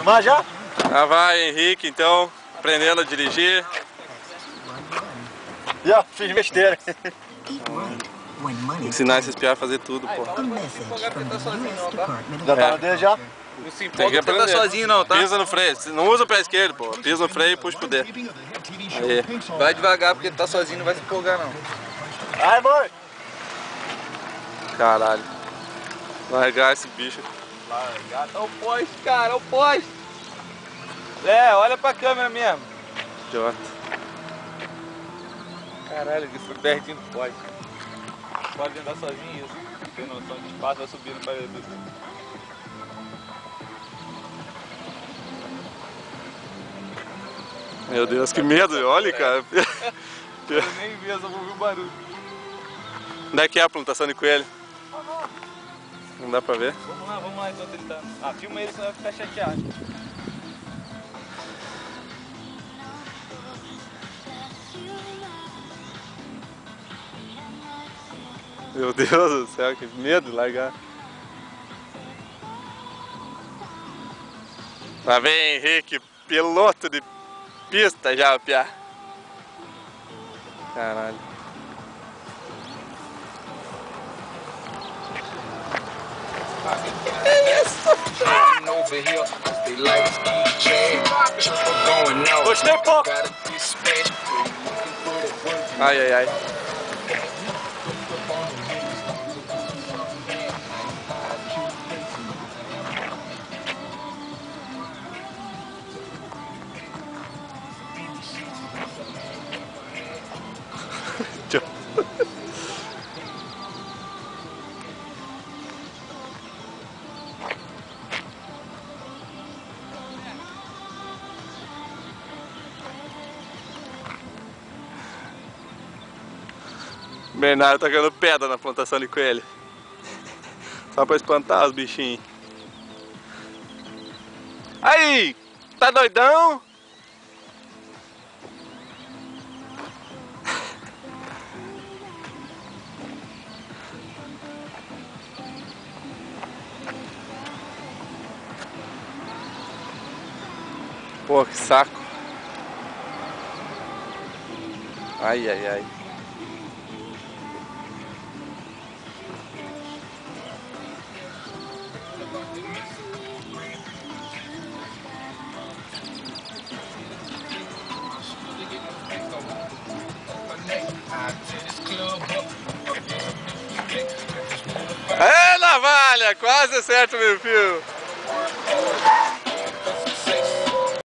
Vai já? Já vai, Henrique, então, aprendendo a dirigir. Já, fiz besteira. Ensinar esses piá a fazer tudo, pô. Já tá no dedo já? Não se Tem empolga que porque tá aprender. sozinho não, tá? Pisa no freio, não usa o pé esquerdo, pô. Pisa no freio e puxa pro dedo. Aí. Vai devagar porque tá sozinho, não vai se empolgar não. Ai, mãe! Caralho. Largar esse bicho. Largar, tá o poste, cara, o poste. É, olha pra câmera mesmo. Idiota. Caralho, isso foi pertinho do poste. Pode andar sozinho isso. Não tem noção de espaço, vai subindo pra ele. Meu Deus, que medo, olha, cara. Eu nem vi, eu só ouvi o barulho. Onde é que é a plantação de coelho? Não dá pra ver? Vamos lá enquanto ele tá. Ah, filma ele, senão vai ficar chateado. Meu Deus do céu, que medo de largar. Lá vem Henrique, piloto de pista já, o piá. Caralho. Gostei pouco! Ai, ai, ai. Bernardo tacando pedra na plantação de coelho. Só pra espantar os bichinhos. Aí! Tá doidão? Pô, que saco. Ai, ai, ai. É, navalha! Quase acerta o meu fio.